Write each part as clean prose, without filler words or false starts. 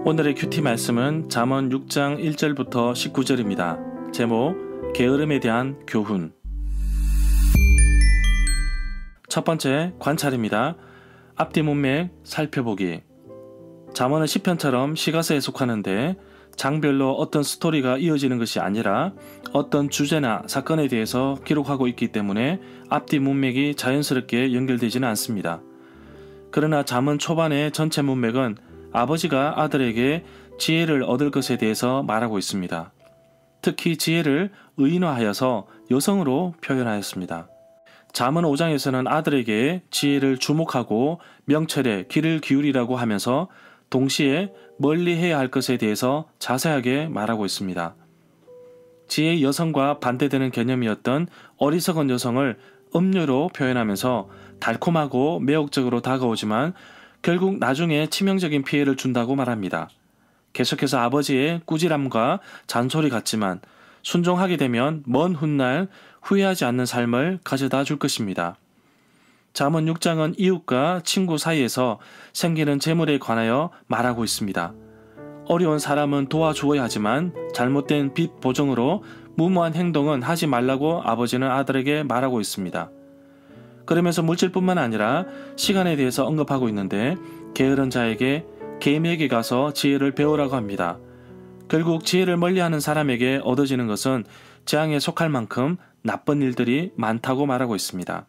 오늘의 큐티 말씀은 잠언 6장 1절부터 19절입니다. 제목, 게으름에 대한 교훈. 첫 번째, 관찰입니다. 앞뒤 문맥 살펴보기. 잠언은 시편처럼 시가서에 속하는데 장별로 어떤 스토리가 이어지는 것이 아니라 어떤 주제나 사건에 대해서 기록하고 있기 때문에 앞뒤 문맥이 자연스럽게 연결되지는 않습니다. 그러나 잠언 초반의 전체 문맥은 아버지가 아들에게 지혜를 얻을 것에 대해서 말하고 있습니다. 특히 지혜를 의인화하여서 여성으로 표현하였습니다. 잠언 5장에서는 아들에게 지혜를 주목하고 명철에 귀를 기울이라고 하면서 동시에 멀리 해야 할 것에 대해서 자세하게 말하고 있습니다. 지혜의 여성과 반대되는 개념이었던 어리석은 여성을 음료로 표현하면서 달콤하고 매혹적으로 다가오지만 결국 나중에 치명적인 피해를 준다고 말합니다. 계속해서 아버지의 꾸지람과 잔소리 같지만 순종하게 되면 먼 훗날 후회하지 않는 삶을 가져다 줄 것입니다. 잠언 6장은 이웃과 친구 사이에서 생기는 재물에 관하여 말하고 있습니다. 어려운 사람은 도와주어야 하지만 잘못된 빚 보정으로 무모한 행동은 하지 말라고 아버지는 아들에게 말하고 있습니다. 그러면서 물질뿐만 아니라 시간에 대해서 언급하고 있는데 게으른 자에게 개미에게 가서 지혜를 배우라고 합니다. 결국 지혜를 멀리하는 사람에게 얻어지는 것은 재앙에 속할 만큼 나쁜 일들이 많다고 말하고 있습니다.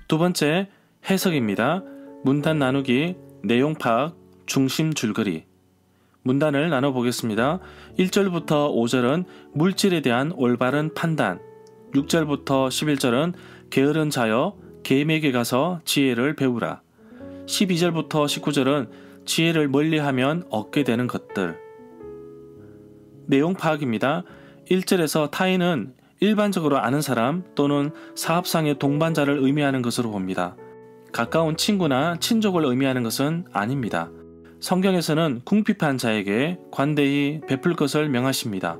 두 번째, 해석입니다. 문단 나누기, 내용 파악, 중심 줄거리. 문단을 나눠보겠습니다. 1절부터 5절은 물질에 대한 올바른 판단, 6절부터 11절은 게으른 자여 개미에게 가서 지혜를 배우라. 12절부터 19절은 지혜를 멀리하면 얻게 되는 것들. 내용 파악입니다. 1절에서 타인은 일반적으로 아는 사람 또는 사업상의 동반자를 의미하는 것으로 봅니다. 가까운 친구나 친족을 의미하는 것은 아닙니다. 성경에서는 궁핍한 자에게 관대히 베풀 것을 명하십니다.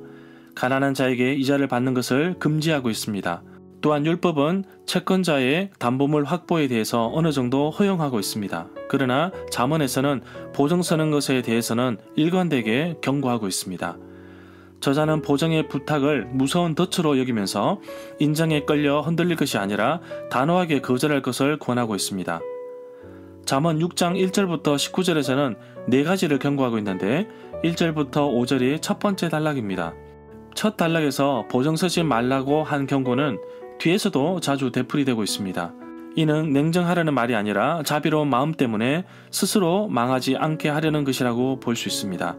가난한 자에게 이자를 받는 것을 금지하고 있습니다. 또한 율법은 채권자의 담보물 확보에 대해서 어느 정도 허용하고 있습니다. 그러나 잠언에서는 보증 서는 것에 대해서는 일관되게 경고하고 있습니다. 저자는 보증의 부탁을 무서운 덫으로 여기면서 인정에 끌려 흔들릴 것이 아니라 단호하게 거절할 것을 권하고 있습니다. 잠언 6장 1절부터 19절에서는 네 가지를 경고하고 있는데 1절부터 5절이 첫 번째 단락입니다. 첫 단락에서 보증 서지 말라고 한 경고는 뒤에서도 자주 되풀이되고 있습니다. 이는 냉정하려는 말이 아니라 자비로운 마음 때문에 스스로 망하지 않게 하려는 것이라고 볼 수 있습니다.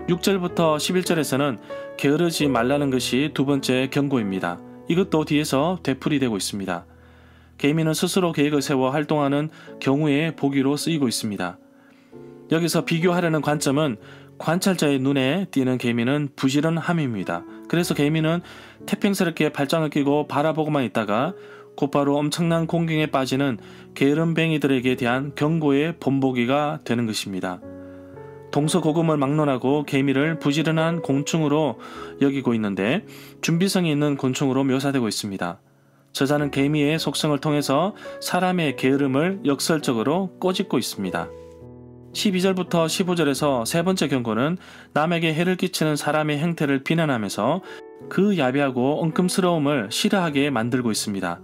6절부터 11절에서는 게으르지 말라는 것이 두 번째 경고입니다. 이것도 뒤에서 되풀이되고 있습니다. 개미는 스스로 계획을 세워 활동하는 경우에 보기로 쓰이고 있습니다. 여기서 비교하려는 관점은 관찰자의 눈에 띄는 개미는 부지런함입니다. 그래서 개미는 태평스럽게 발장을 끼고 바라보고만 있다가 곧바로 엄청난 공경에 빠지는 게으름뱅이들에게 대한 경고의 본보기가 되는 것입니다. 동서고금을 막론하고 개미를 부지런한 곤충으로 여기고 있는데 준비성이 있는 곤충으로 묘사되고 있습니다. 저자는 개미의 속성을 통해서 사람의 게으름을 역설적으로 꼬집고 있습니다. 12절부터 15절에서 세 번째 경고는 남에게 해를 끼치는 사람의 행태를 비난하면서 그 야비하고 엉큼스러움을 싫어하게 만들고 있습니다.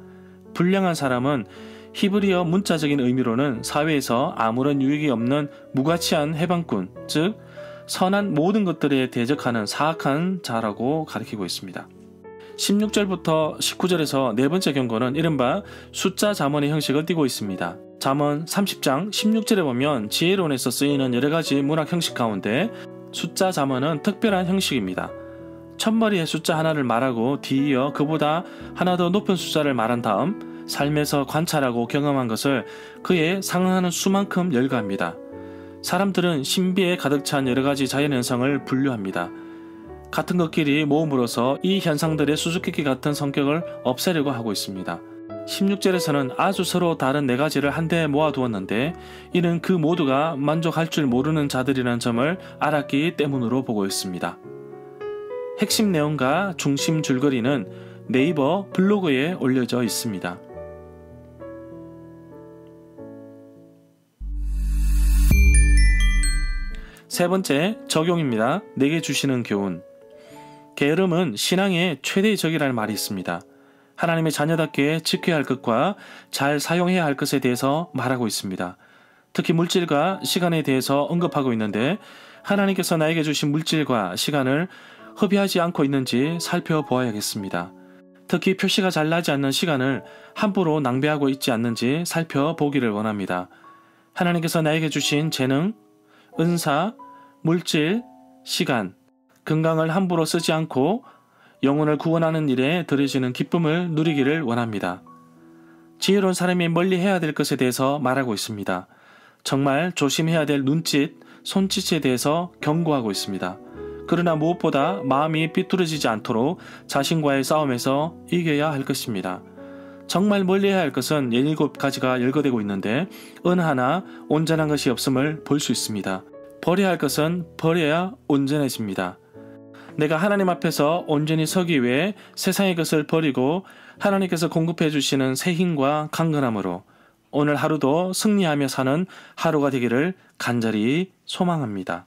불량한 사람은 히브리어 문자적인 의미로는 사회에서 아무런 유익이 없는 무가치한 해방꾼, 즉 선한 모든 것들에 대적하는 사악한 자라고 가리키고 있습니다. 16절부터 19절에서 네 번째 경고는 이른바 숫자 잠언의 형식을 띠고 있습니다. 잠언 30장 16절에 보면 지혜론에서 쓰이는 여러가지 문학 형식 가운데 숫자 잠언은 특별한 형식입니다. 첫머리에 숫자 하나를 말하고 뒤이어 그보다 하나 더 높은 숫자를 말한 다음 삶에서 관찰하고 경험한 것을 그에 상응하는 수만큼 열거합니다. 사람들은 신비에 가득 찬 여러가지 자연현상을 분류합니다. 같은 것끼리 모음으로써 이 현상들의 수수께끼 같은 성격을 없애려고 하고 있습니다. 16절에서는 아주 서로 다른 네 가지를 한데 모아두었는데 이는 그 모두가 만족할 줄 모르는 자들이라는 점을 알았기 때문으로 보고 있습니다. 핵심 내용과 중심 줄거리는 네이버 블로그에 올려져 있습니다. 세 번째, 적용입니다. 내게 주시는 교훈. 게으름은 신앙의 최대의 적이라는 말이 있습니다. 하나님의 자녀답게 지켜야 할 것과 잘 사용해야 할 것에 대해서 말하고 있습니다. 특히 물질과 시간에 대해서 언급하고 있는데 하나님께서 나에게 주신 물질과 시간을 허비하지 않고 있는지 살펴보아야겠습니다. 특히 표시가 잘 나지 않는 시간을 함부로 낭비하고 있지 않는지 살펴보기를 원합니다. 하나님께서 나에게 주신 재능, 은사, 물질, 시간, 건강을 함부로 쓰지 않고 영혼을 구원하는 일에 들여지는 기쁨을 누리기를 원합니다. 지혜로운 사람이 멀리 해야 될 것에 대해서 말하고 있습니다. 정말 조심해야 될 눈짓, 손짓에 대해서 경고하고 있습니다. 그러나 무엇보다 마음이 삐뚤어지지 않도록 자신과의 싸움에서 이겨야 할 것입니다. 정말 멀리해야 할 것은 17가지가 열거되고 있는데 어느 하나 온전한 것이 없음을 볼 수 있습니다. 버려야 할 것은 버려야 온전해집니다. 내가 하나님 앞에서 온전히 서기 위해 세상의 것을 버리고 하나님께서 공급해 주시는 새 힘과 강건함으로 오늘 하루도 승리하며 사는 하루가 되기를 간절히 소망합니다.